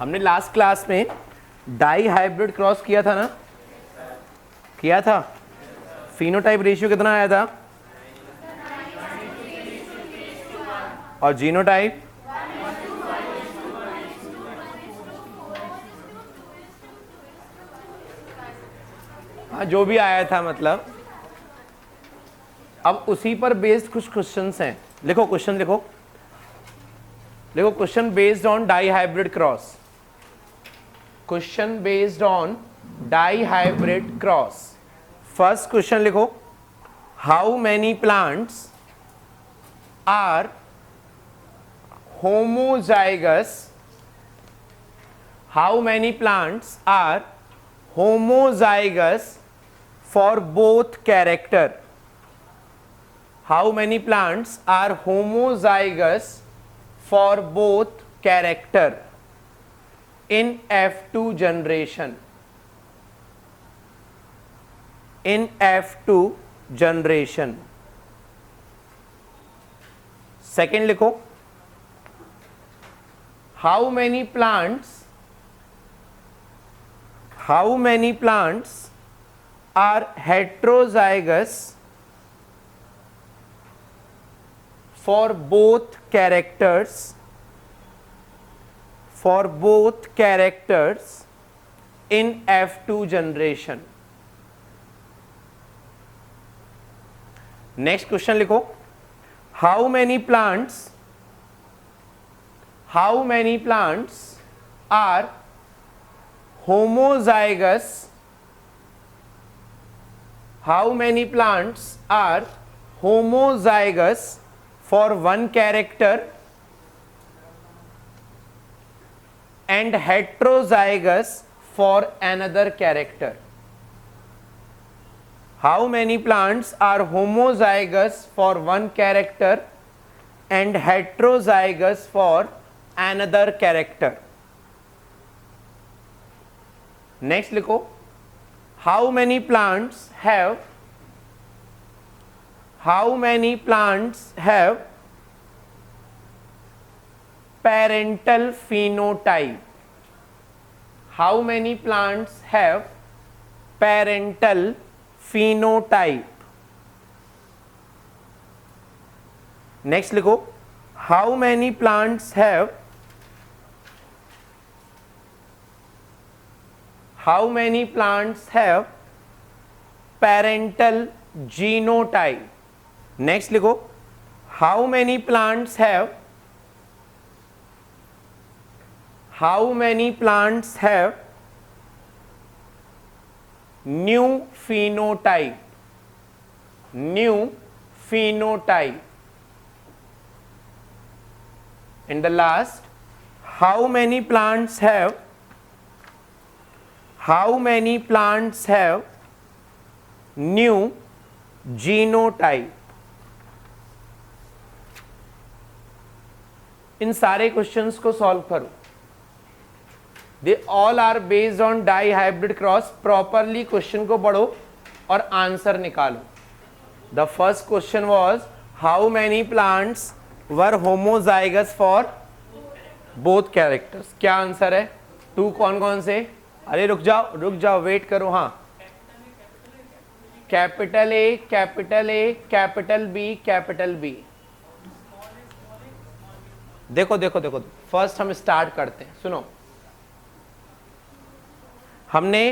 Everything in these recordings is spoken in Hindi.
हमने लास्ट क्लास में डाई हाइब्रिड क्रॉस किया था ना, किया था। फिनोटाइप रेशियो कितना आया था और जीनोटाइप हाँ जो भी आया था मतलब। अब उसी पर बेस्ड कुछ क्वेश्चंस हैं। लिखो क्वेश्चन, लिखो question based on dihybrid cross. Question based on dihybrid cross. First question लिखो, how many plants are homozygous, how many plants are homozygous for both character? How many plants are homozygous for both character in F2 generation? In F2 generation. Second लिखो, how many plants are heterozygous for both characters in F2 generation? Next question लिखो, how many plants are homozygous for one character and heterozygous for another character? How many plants are homozygous for one character and heterozygous for another character? Next लिखो, how many plants have parental phenotype? How many plants have parental phenotype? Next लिखो, how many plants have parental genotype? Next लिखो, how many plants have new phenotype? And the last, how many plants have new genotype? इन सारे क्वेश्चंस को सॉल्व करो। They all are based on dihybrid cross. Properly question को पढ़ो और आंसर निकालो। The first question was how many plants were homozygous for both characters. क्या आंसर है? 2 कौन कौन से? अरे रुक जाओ वेट करो। हाँ, कैपिटल ए, कैपिटल बी। देखो फर्स्ट हम स्टार्ट करते हैं। सुनो, हमने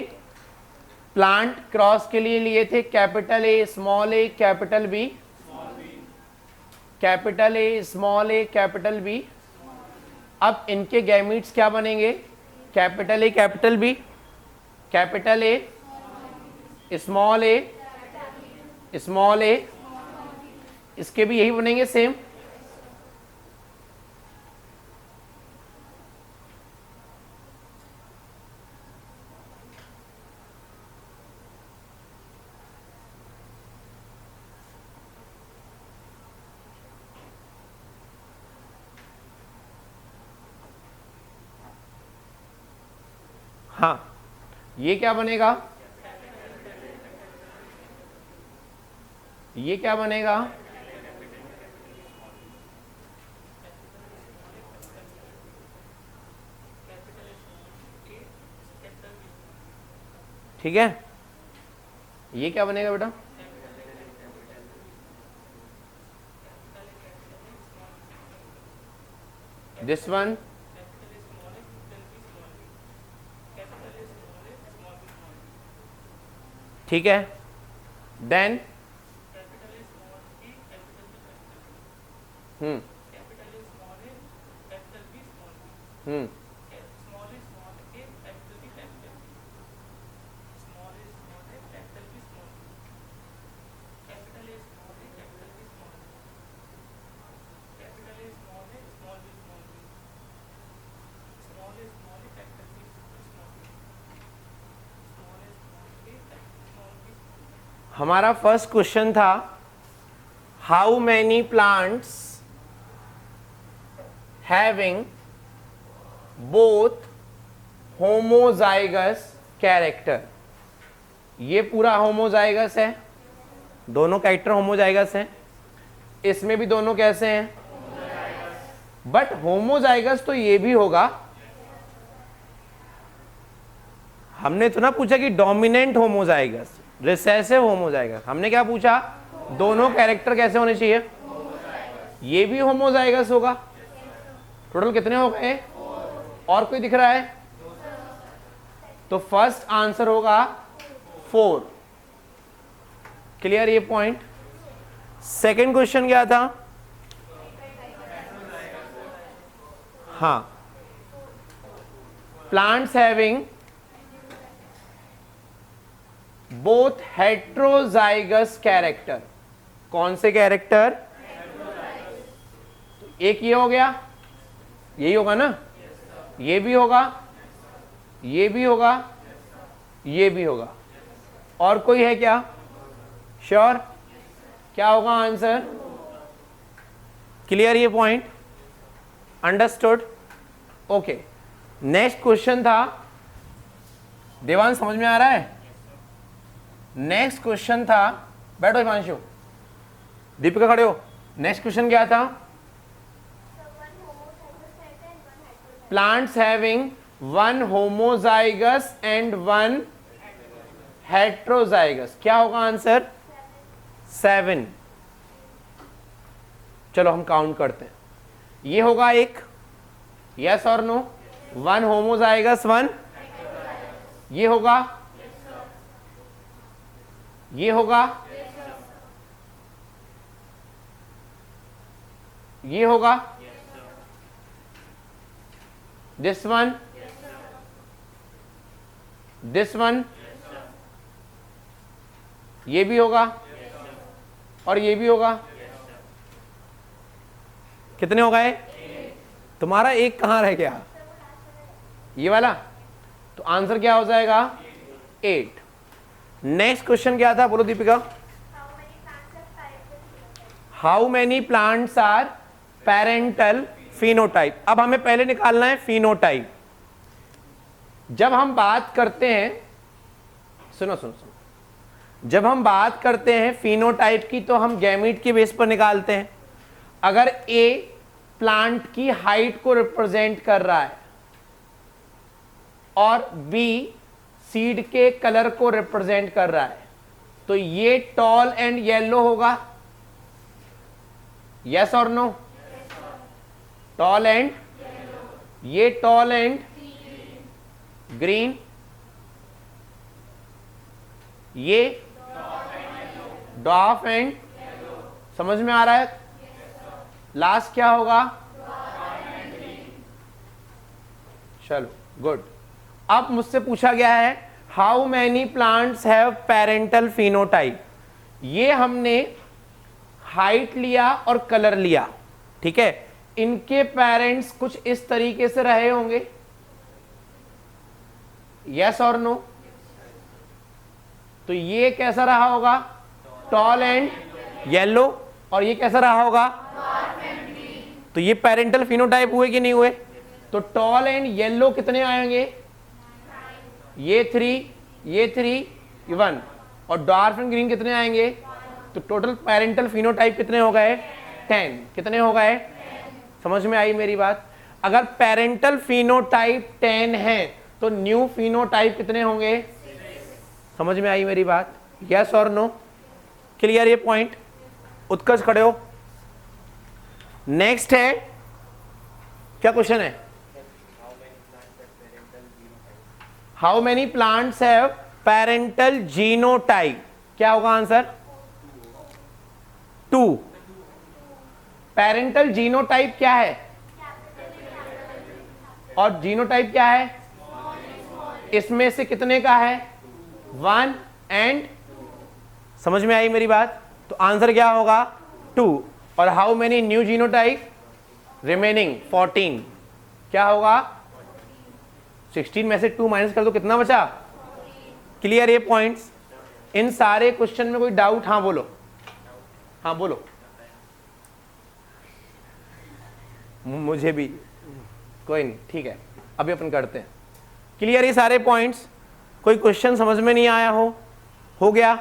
प्लांट क्रॉस के लिए थे capital A, small A, capital B, capital A, small A, capital B. अब इनके गैमीट्स क्या बनेंगे? Capital A, capital B, capital A, small A, small A. इसके भी यही बनेंगे सेम। हाँ, ये क्या बनेगा? ये क्या बनेगा? ठीक है, ये क्या बनेगा बेटा? दिस वन, ठीक है, देन हम्म हम्म हमारा फर्स्ट क्वेश्चन था how many plants having both homozygous character. ये पूरा होमोजाइगस है, दोनों कैरेक्टर होमोजाइगस हैं, इसमें भी दोनों कैसे हैं? बट होमोजाइगस तो ये भी होगा। हमने तो ना पूछा कि डोमिनेंट होमोजाइगस, रिसेसिव होमोजाइगस, हमने क्या पूछा? दोनों कैरेक्टर कैसे होने चाहिए? ये भी होमोजाइगस होगा। टोटल कितने हो गए? और कोई दिख रहा है? तो फर्स्ट आंसर होगा 4। क्लियर ये पॉइंट? सेकेंड क्वेश्चन क्या था? हाँ, plants having both heterozygous character. कौन से कैरेक्टर? एक ये हो गया, यही होगा ना, ये भी होगा, ये भी होगा, ये भी होगा। और कोई है क्या? श्योर? क्या होगा आंसर? क्लियर ये point? Understood? Okay, next question था, देवांश समझ में आ रहा है? नेक्स्ट क्वेश्चन था, बैठो हिमांशु, दीपिका खड़े हो। नेक्स्ट क्वेश्चन क्या था? Plants having one homozygous and one heterozygous. क्या होगा आंसर? 7। चलो हम काउंट करते हैं। ये होगा एक, यस और नो? वन होमोजाइगस, वन, ये होगा, ये होगा, ये होगा, दिस वन, दिस वन, ये भी होगा, और ये भी होगा। कितने हो गए? तुम्हारा एक कहां रह गया? ये वाला। तो आंसर क्या हो जाएगा? 8। नेक्स्ट क्वेश्चन क्या था? बोलो Deepika. How many plants are parental phenotype. अब हमें पहले निकालना है फिनोटाइप। जब हम बात करते हैं, सुनो सुनो सुनो, जब हम बात करते हैं फिनोटाइप की, तो हम गैमीट के बेस पर निकालते हैं। अगर ए प्लांट की हाइट को रिप्रेजेंट कर रहा है और बी सीड के कलर को रिप्रेजेंट कर रहा है, तो ये टॉल एंड येलो होगा। यस और नो? टॉल एंड, ये टॉल एंड ग्रीन, ये डॉफ एंड, समझ में आ रहा है? लास्ट क्या होगा? चलो गुड। अब मुझसे पूछा गया है how many plants have parental phenotype. ये हमने हाइट लिया और कलर लिया, ठीक है। इनके पेरेंट्स कुछ इस तरीके से रहे होंगे, यस और नो? तो ये कैसा रहा होगा? Tall and yellow. और ये कैसा रहा होगा? तो ये पेरेंटल फिनोटाइप हुए कि नहीं हुए? तो टॉल एंड येलो कितने आएंगे? ये 3, ये 3, 1। और डार्क एंड ग्रीन कितने आएंगे? तो टोटल पेरेंटल फिनोटाइप कितने हो गए? 10। कितने हो गए? समझ में आई मेरी बात? अगर पेरेंटल फिनोटाइप 10 है तो न्यू फिनोटाइप कितने होंगे? समझ में आई मेरी बात? यस और नो? क्लियर ये पॉइंट? उत्कर्ष खड़े हो। नेक्स्ट है, क्या क्वेश्चन है? How many plants have parental genotype? क्या होगा आंसर? 2। पेरेंटल जीनोटाइप क्या है? और जीनोटाइप क्या है? इसमें से कितने का है? 1 एंड, समझ में आई मेरी बात? तो आंसर क्या होगा? 2। और how many new genotype? Remaining 14। क्या होगा? 16 में से 2 माइनस कर दो, कितना बचा? क्लियर ये पॉइंट्स? इन सारे क्वेश्चन में कोई डाउट? हाँ बोलो, हाँ बोलो। मुझे भी कोई नहीं, ठीक है, अभी अपन करते हैं। क्लियर ये सारे पॉइंट्स? कोई क्वेश्चन समझ में नहीं आया हो गया?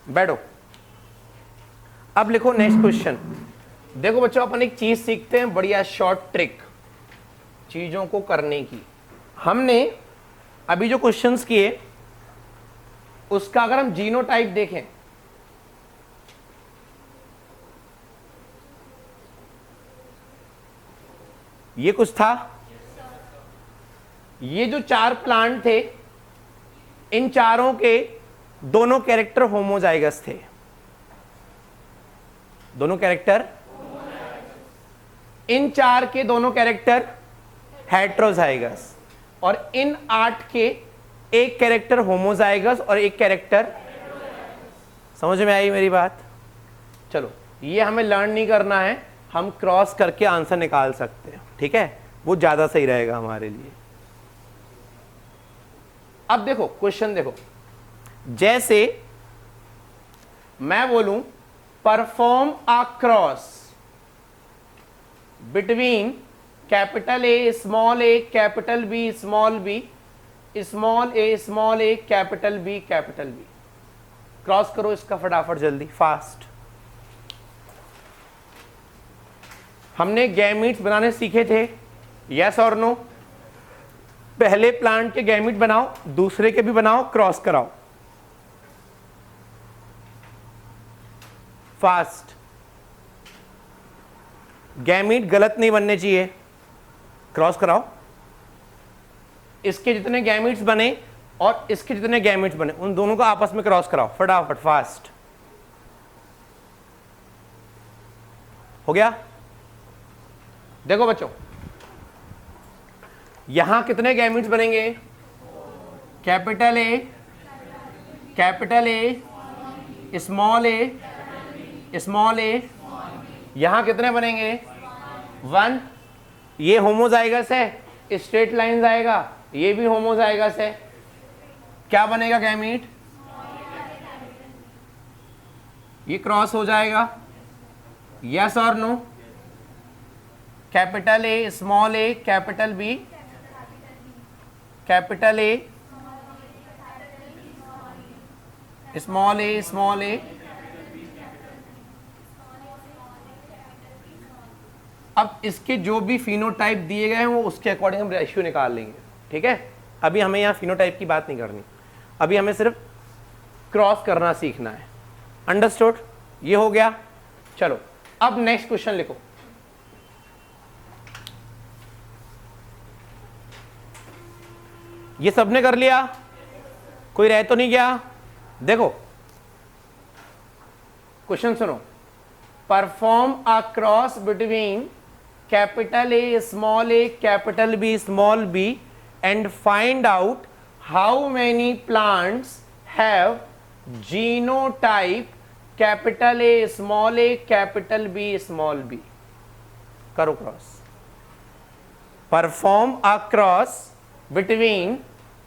बैठो, अब लिखो नेक्स्ट क्वेश्चन। देखो बच्चों, अपन एक चीज सीखते हैं, बढ़िया शॉर्ट ट्रिक चीजों को करने की। हमने अभी जो क्वेश्चंस किए उसका अगर हम जीनोटाइप देखें, ये कुछ था। ये जो 4 प्लांट थे, इन चारों के दोनों कैरेक्टर होमोजाइगस थे। दोनों कैरेक्टर, इन 4 के दोनों कैरेक्टर हेट्रोजाइगस, और इन 8 के एक कैरेक्टर होमोजाइगस और एक कैरेक्टर। समझ में आई मेरी बात? चलो, ये हमें लर्न नहीं करना है, हम क्रॉस करके आंसर निकाल सकते हैं, ठीक है? वो ज्यादा सही रहेगा हमारे लिए। अब देखो क्वेश्चन, देखो जैसे मैं बोलूं perform a cross between capital A small A capital B small b small A capital B capital B. Cross करो इसका फटाफट, जल्दी, फास्ट। हमने गैमीट्स बनाने सीखे थे, यस और नो? पहले प्लांट के गैमीट बनाओ, दूसरे के भी बनाओ, क्रॉस कराओ, फास्ट। गैमीट गलत नहीं बनने चाहिए, क्रॉस कराओ। इसके जितने गैमीट्स बने और इसके जितने गैमीट्स बने, उन दोनों को आपस में क्रॉस कराओ फटाफट, फास्ट। हो गया? देखो बच्चों, यहां कितने गैमीट्स बनेंगे? कैपिटल ए स्मॉल ए। यहां कितने बनेंगे? 1। ये होमोजाइगस है, स्ट्रेट लाइन आएगा, ये भी होमोजाइगस है। क्या बनेगा गैमीट? ये क्रॉस हो जाएगा, यस और no? Capital A small A capital B, capital A small A. अब इसके जो भी फिनोटाइप दिए गए हैं वो उसके अकॉर्डिंग हम रेशियो निकाल लेंगे, ठीक है? अभी हमें यहाँ फिनोटाइप की बात नहीं करनी, अभी हमें सिर्फ क्रॉस करना सीखना है। अंडरस्टूड? ये हो गया। चलो अब नेक्स्ट क्वेश्चन लिखो। ये सबने कर लिया? कोई रह तो नहीं गया? देखो क्वेश्चन सुनो। Perform a cross between capital A capital B small B and find out how many plants have genotype capital A capital B small B. करो cross. Perform a cross between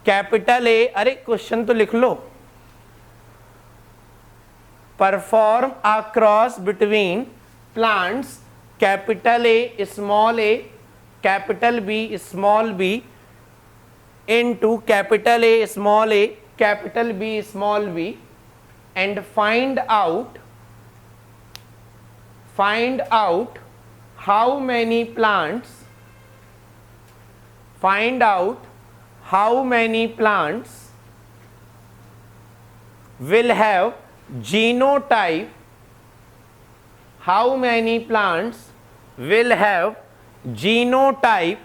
capital A, अरे क्वेश्चन तो लिख लो। Perform a cross between plants capital A capital B small B into capital A capital B small B and find out how many plants will have genotype? How many plants will have genotype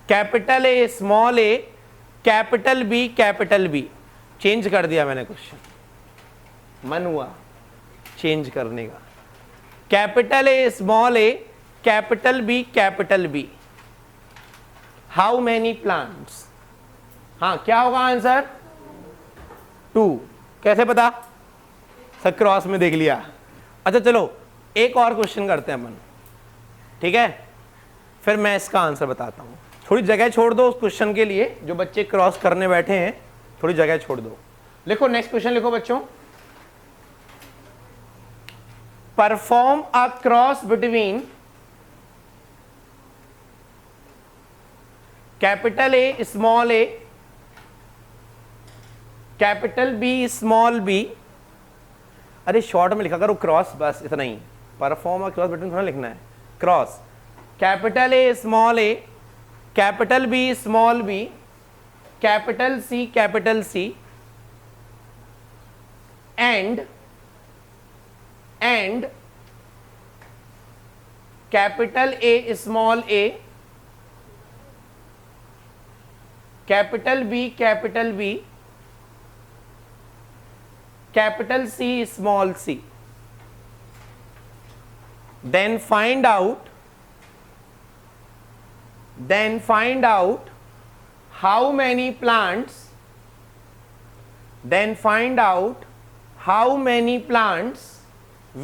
capital A, small A, capital B, capital B? Change कर दिया मैंने क्वेश्चन, मन हुआ चेंज करने का। Capital A, small A, capital B, capital B. How many plants? हाँ, क्या होगा आंसर? 2। कैसे पता? सर क्रॉस में देख लिया। अच्छा चलो एक और क्वेश्चन करते हैं अपन, ठीक है? फिर मैं इसका आंसर बताता हूं। थोड़ी जगह छोड़ दो उस क्वेश्चन के लिए, जो बच्चे क्रॉस करने बैठे हैं थोड़ी जगह छोड़ दो। लिखो नेक्स्ट क्वेश्चन, लिखो बच्चों। Perform a cross between capital A, small A, capital B, small b. अरे शॉर्ट में लिखा करो क्रॉस, बस इतना ही। परफॉर्म अ क्रॉस बिटवीन थोड़ा लिखना है, cross capital A, small A, capital B, small b, capital C, capital C, and capital A, small A, capital B, capital B, capital C, small c. then find out how many plants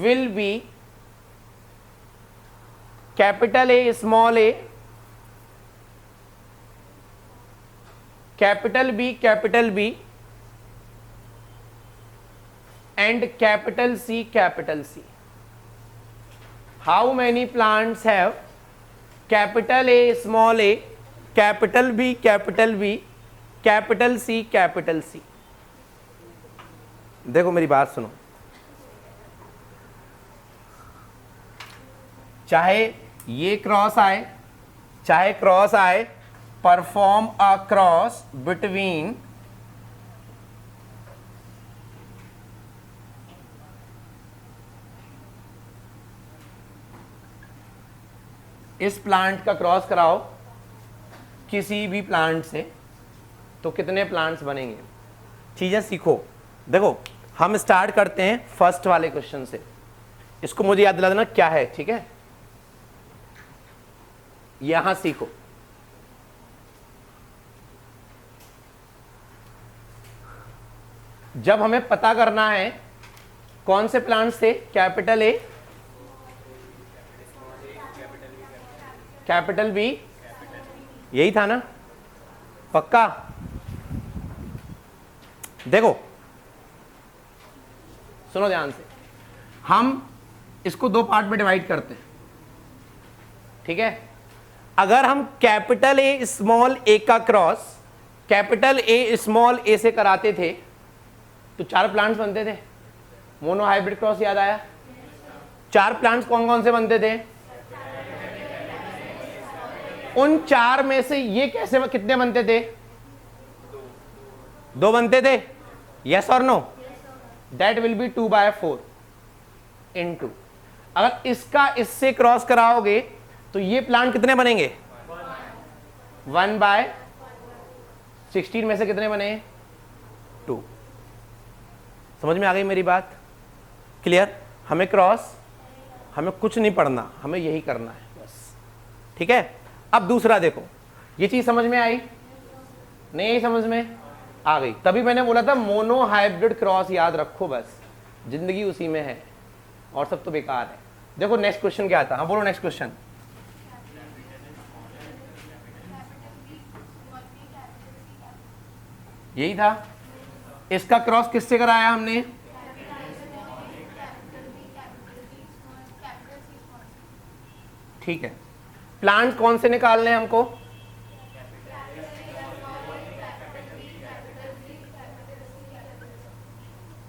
will be capital A, small a, capital B, capital B, and capital C, capital C. How many plants have capital A, small a, capital B, capital B, capital C, capital C? देखो मेरी बात सुनो, चाहे ये क्रॉस आए चाहे क्रॉस आए, परफॉर्म अ क्रॉस बिटवीन इस प्लांट का क्रॉस कराओ किसी भी प्लांट से, तो कितने प्लांट्स बनेंगे? चीजें सीखो। देखो हम स्टार्ट करते हैं फर्स्ट वाले क्वेश्चन से, इसको मुझे याद दिला देना क्या है, ठीक है? यहां सीखो। जब हमें पता करना है कौन से प्लांट्स थे, कैपिटल ए, कैपिटल बी, यही था ना? पक्का? देखो सुनो ध्यान से, हम इसको दो पार्ट में डिवाइड करते हैं, ठीक है? अगर हम कैपिटल ए स्मॉल ए का क्रॉस कैपिटल ए स्मॉल ए से कराते थे तो 4 प्लांट्स बनते थे। मोनो हाइब्रिड क्रॉस याद आया? 4 प्लांट्स कौन कौन से बनते थे? उन 4 में से ये कैसे कितने बनते थे? 2 बनते थे। यस और no? That will be 2/4 into. अगर इसका इससे क्रॉस कराओगे तो ये प्लांट कितने बनेंगे? 1/16 में से कितने बने? 2। समझ में आ गई मेरी बात? क्लियर? हमें क्रॉस, हमें कुछ नहीं पढ़ना, हमें यही करना है बस, ठीक है? अब दूसरा देखो, ये चीज समझ में आई? नहीं समझ में आ गई? तभी मैंने बोला था मोनो हाइब्रिड क्रॉस याद रखो, बस जिंदगी उसी में है और सब तो बेकार है। देखो नेक्स्ट क्वेश्चन क्या था? हाँ बोलो नेक्स्ट क्वेश्चन। यही था। इसका क्रॉस किससे कराया हमने? ठीक है। प्लांट कौन से निकालने हैं हमको?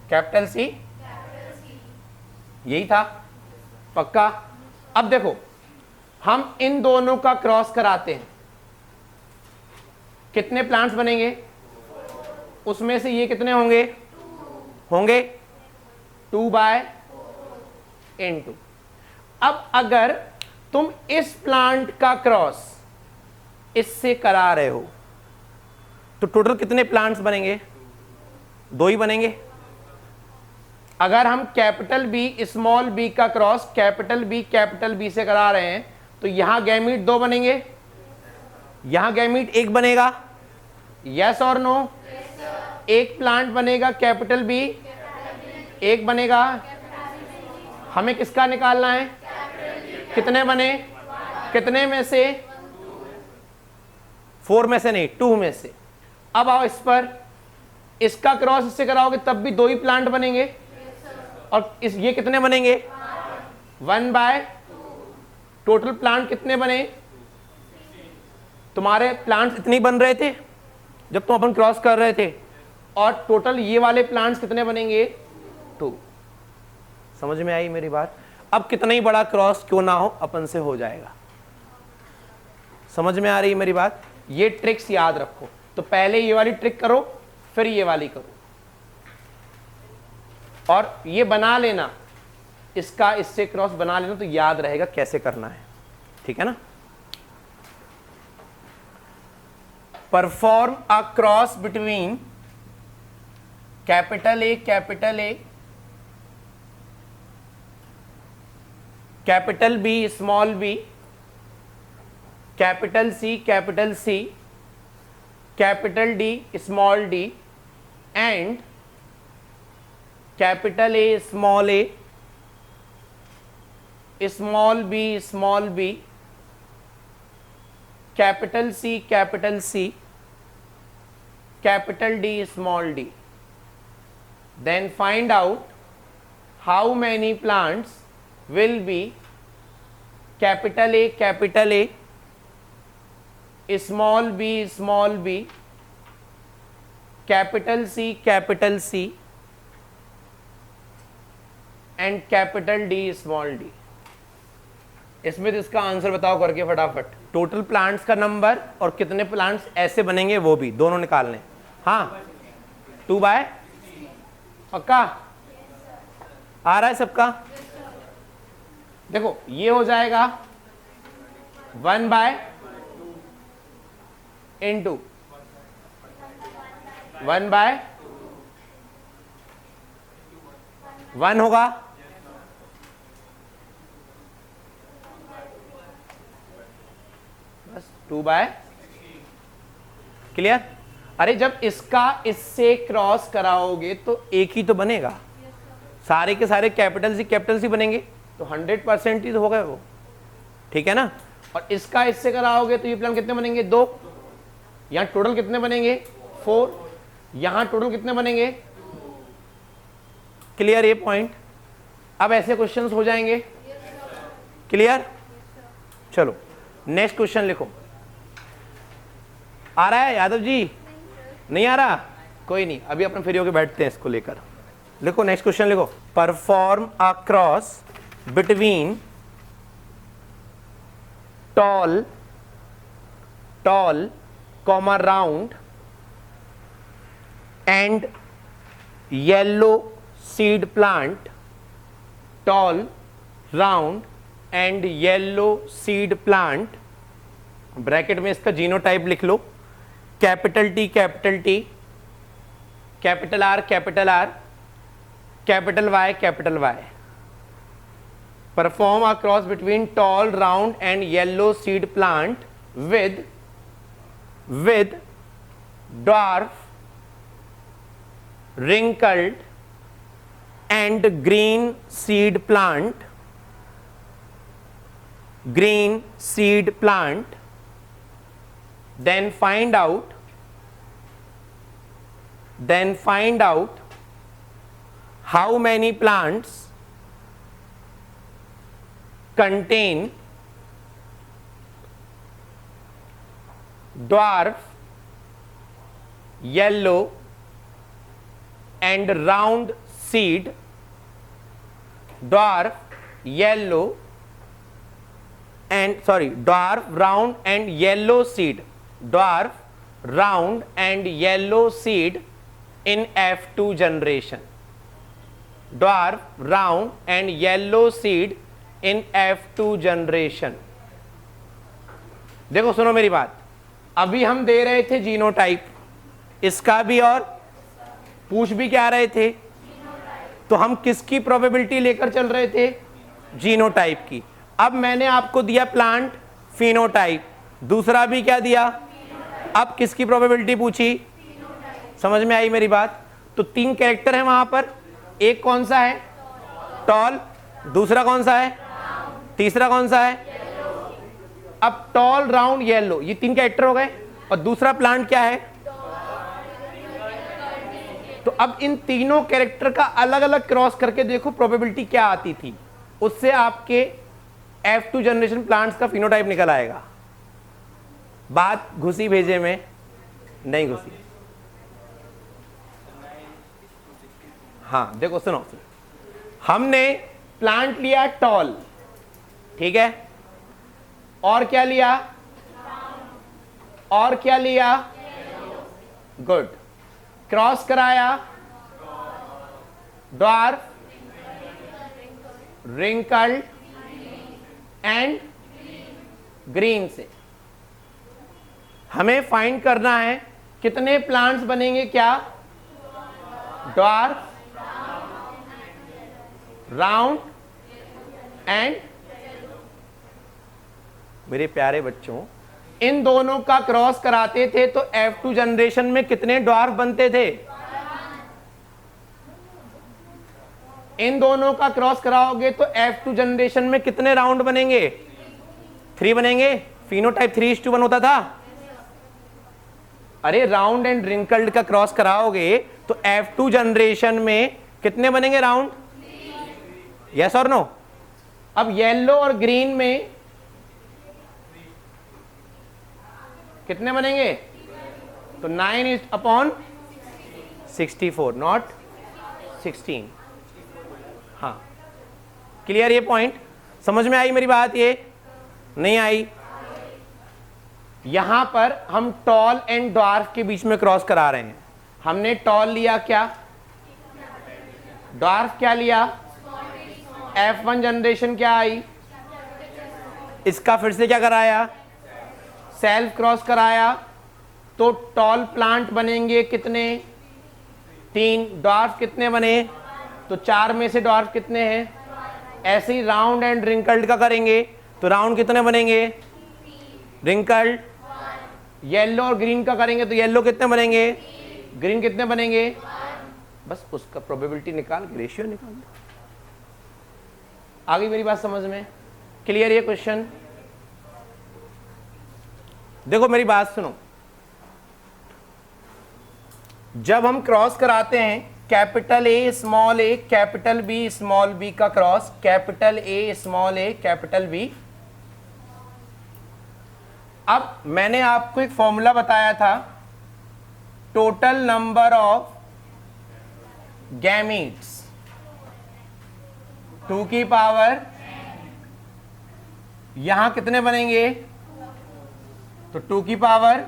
कैपिटल सी, यही था। पक्का? अब देखो हम इन दोनों का क्रॉस कराते हैं, कितने प्लांट्स बनेंगे? उसमें से ये कितने होंगे? होंगे 2/(n2). अब अगर तुम इस प्लांट का क्रॉस इससे करा रहे हो तो टोटल कितने प्लांट्स बनेंगे? 2 ही बनेंगे। अगर हम कैपिटल बी स्मॉल बी का क्रॉस कैपिटल बी से करा रहे हैं तो यहां गैमीट 2 बनेंगे, यहां गैमीट 1 बनेगा। यस और नो? एक प्लांट बनेगा कैपिटल बी, एक बनेगा। हमें किसका निकालना है? कितने बने? कितने में से? 4 में से नहीं, 2 में से। अब आओ इस पर, इसका क्रॉस इससे कराओगे तब भी 2 ही प्लांट बनेंगे। और ये कितने बनेंगे? 1/2। टोटल प्लांट कितने बने? तुम्हारे प्लांट्स इतने बन रहे थे जब तुम अपन क्रॉस कर रहे थे, और टोटल ये वाले प्लांट्स कितने बनेंगे? 2। समझ में आई मेरी बात? अब कितना ही बड़ा क्रॉस क्यों ना हो अपन से हो जाएगा। समझ में आ रही है मेरी बात? ये ट्रिक्स याद रखो। तो पहले ये वाली ट्रिक करो, फिर ये वाली करो, और ये बना लेना, इसका इससे क्रॉस बना लेना तो याद रहेगा कैसे करना है। ठीक है ना? Perform a cross between capital A, capital B, small b, capital C, capital D, small d, and capital A, small b, capital C, capital D, small d. Then find out how many plants will be capital A, small b, capital C, and capital D, small d. इसमें तो इसका आंसर बताओ करके फटाफट। टोटल प्लांट्स का नंबर और कितने प्लांट्स ऐसे बनेंगे वो भी दोनों निकालने। हाँ, 2/, पक्का आ रहा है सबका? देखो ये हो जाएगा 1/(n2), 1/(1) होगा, बस 2/। क्लियर? अरे जब इसका इससे क्रॉस कराओगे तो एक ही तो बनेगा, सारे के सारे कैपिटल सी बनेंगे, तो 100% ही तो होगा वो। ठीक है ना? और इसका इससे कराओगे तो ये प्लान कितने बनेंगे? 2। यहां टोटल कितने बनेंगे? 4। यहां टोटल कितने बनेंगे? क्लियर ये पॉइंट? अब ऐसे क्वेश्चंस हो जाएंगे। क्लियर? चलो नेक्स्ट क्वेश्चन लिखो। आ रहा है यादव जी? नहीं आ रहा? कोई नहीं, अभी अपन फ्री होके बैठते हैं इसको लेकर। लिखो नेक्स्ट क्वेश्चन लिखो। Perform a cross between tall comma round and yellow seed plant, tall, round and yellow seed plant, bracket में इसका जीनोटाइप लिख लो, capital T, capital R, capital Y. Perform a cross between tall, round and yellow seed plant with dwarf, wrinkled and green seed plant, then find out how many plants contain dwarf, yellow and round seed, dwarf, round and yellow seed, dwarf, round and yellow seed in F2 generation. Dwarf, round and yellow seed in F2 generation. देखो सुनो मेरी बात, अभी हम दे रहे थे जीनोटाइप, इसका भी और पूछ भी क्या रहे थे, तो हम किसकी प्रोबेबिलिटी लेकर चल रहे थे, जीनोटाइप की। अब मैंने आपको दिया प्लांट फिनोटाइप, दूसरा भी क्या दिया, अब किसकी प्रोबेबिलिटी पूछी, समझ में आई मेरी बात। तो 3 कैरेक्टर है वहां पर, एक कौन सा है, टॉल, दूसरा कौन सा है, तीसरा कौन सा है। अब टॉल, राउंड, येलो, ये 3 कैरेक्टर हो गए, और दूसरा प्लांट क्या है। तो अब इन तीनों कैरेक्टर का अलग अलग क्रॉस करके देखो प्रोबेबिलिटी क्या आती थी, उससे आपके F2 जनरेशन प्लांट्स का फिनोटाइप निकल आएगा। बात घुसी भेजे में नहीं घुसी। हाँ देखो सुनो, हमने प्लांट लिया टॉल, ठीक है, और क्या लिया, और क्या लिया, गुड, क्रॉस कराया ड्वार्फ, रिंकल्ड एंड ग्रीन से। हमें फाइंड करना है कितने प्लांट्स बनेंगे, क्या, ड्वार्फ, राउंड एंड, मेरे प्यारे बच्चों इन दोनों का क्रॉस कराते थे तो F2 जनरेशन में कितने ड्वार्फ बनते थे, इन दोनों का क्रॉस कराओगे तो F2 जनरेशन में कितने राउंड बनेंगे, 3 बनेंगे। फिनोटाइप 3:1 होता था। अरे राउंड एंड रिंकल्ड का क्रॉस कराओगे तो F2 जनरेशन में कितने बनेंगे राउंड, यस और नो। अब येलो और ग्रीन में कितने बनेंगे, तो 9/64 नॉट 16। हाँ क्लियर, ये पॉइंट समझ में आई मेरी बात, ये नहीं आई। यहां पर हम टॉल एंड ड्वार्फ के बीच में क्रॉस करा रहे हैं। हमने टॉल लिया क्या, ड्वार्फ क्या लिया, F1 जनरेशन क्या आई, इसका फिर से क्या कराया, सेल्फ क्रॉस कराया, तो टॉल प्लांट बनेंगे कितने, 3, ड्वार्फ कितने बने, तो 4 में से ड्वार्फ कितने हैं। ऐसे ही राउंड एंड रिंकल्ड का करेंगे तो राउंड कितने बनेंगे, रिंकल्ड, येलो और ग्रीन का करेंगे तो येलो कितने बनेंगे, ग्रीन कितने बनेंगे, बस उसका प्रोबेबिलिटी निकाल के रेशियो निकाल दो। आगे मेरी बात समझ में, क्लियर ये क्वेश्चन। देखो मेरी बात सुनो, जब हम क्रॉस कराते हैं capital A small a capital B small b का cross, capital A small a capital B, अब मैंने आपको एक फॉर्मूला बताया था, टोटल नंबर ऑफ गैमीट्स 2 की पावर, यहां कितने बनेंगे, तो 2 की power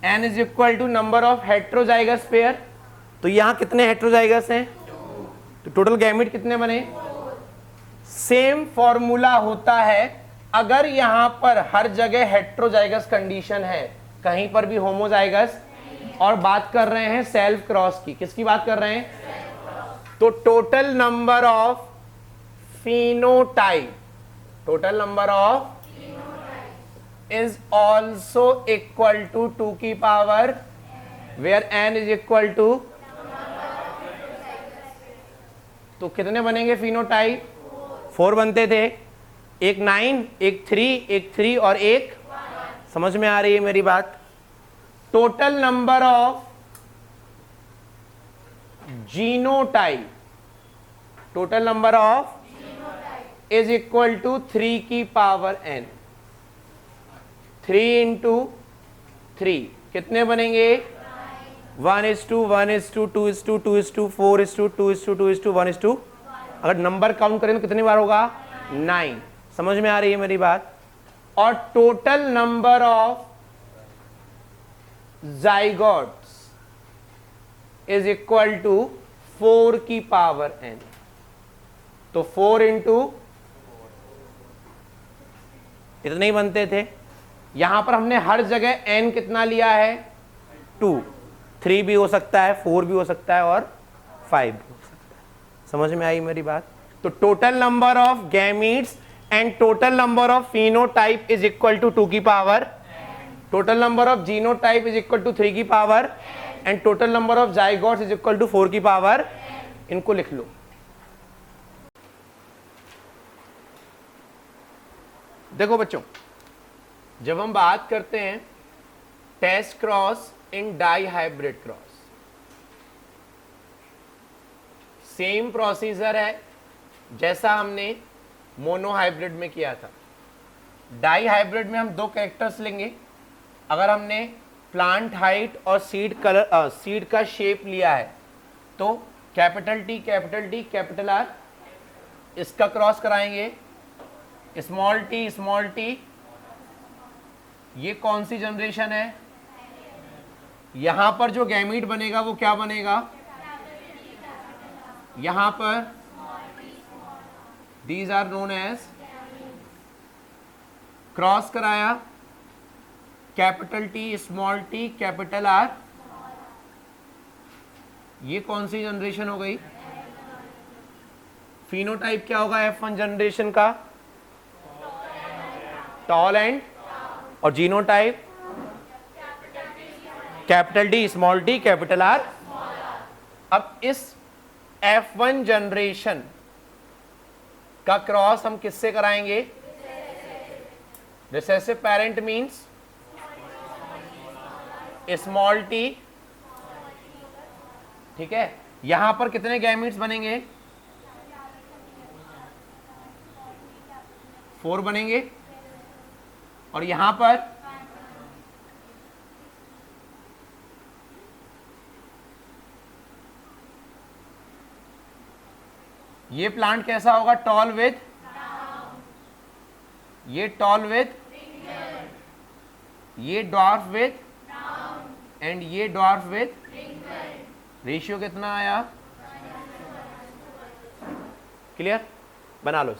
n is equal to number of heterozygous pair, तो यहां कितने हेट्रोजाइगस हैं, तो टोटल गैमीट कितने बने। सेम फॉर्मूला होता है अगर यहां पर हर जगह हेट्रोजाइगस कंडीशन है, कहीं पर भी होमोजाइगस, और बात कर रहे हैं सेल्फ क्रॉस की, किसकी बात कर रहे हैं, तो total number of phenotype, total number of is also equal to 2 की power where n is equal to, तो कितने बनेंगे फिनोटाइप, 4 बनते थे, एक 9, एक 3, एक 3 और एक, समझ में आ रही है मेरी बात। Total number of genotype, total number of is equal to 3 की पावर n, 3 इंटू 3 कितने बनेंगे, 1:1:2:2:4:2:4:2:2:1, अगर नंबर काउंट करें तो कितनी बार होगा, 9। समझ में आ रही है मेरी बात। और total number of zygotes is equal to 4 की पावर n। तो 4 इंटू इतने ही बनते थे। यहां पर हमने हर जगह n कितना लिया है 2, 3 भी हो सकता है, 4 भी हो सकता है और 5 भी हो सकता है। समझ में आई मेरी बात? तो total number of gametes and total number of phenotype is equal to 2 की power, total number of genotype is equal to 3 की power and total number of zygotes is equal to 4 की पावर। इनको लिख लो। देखो बच्चों, जब हम बात करते हैं test cross in dihybrid cross, same procedure है जैसा हमने मोनो हाइब्रिड में किया था। डाई हाइब्रिड में हम 2 कैरेक्टर्स लेंगे। अगर हमने प्लांट हाइट और सीड कलर सीड का शेप लिया है तो कैपिटल टी कैपिटल आर, इसका क्रॉस कराएंगे स्मॉल टी। ये कौन सी जनरेशन है? यहां पर जो गैमीट बनेगा वो क्या बनेगा? यहां पर these are known as, cross कराया कैपिटल टी कैपिटल आर। ये कौन सी जनरेशन हो गई? फिनोटाइप क्या होगा F1 जनरेशन का? टॉल एंड, और genotype capital T capital are. अब इस F1 जनरेशन का क्रॉस हम किससे कराएंगे? Recessive parent means small T, ठीक है। यहां पर कितने गैमीट्स बनेंगे? 4 बनेंगे। और यहां पर ये प्लांट कैसा होगा? टॉल विथ, ये टॉल विथ, ये डॉर्फ विथ एंड ये डॉर्फ विथ। रेशियो कितना आया? क्लियर? बना लो।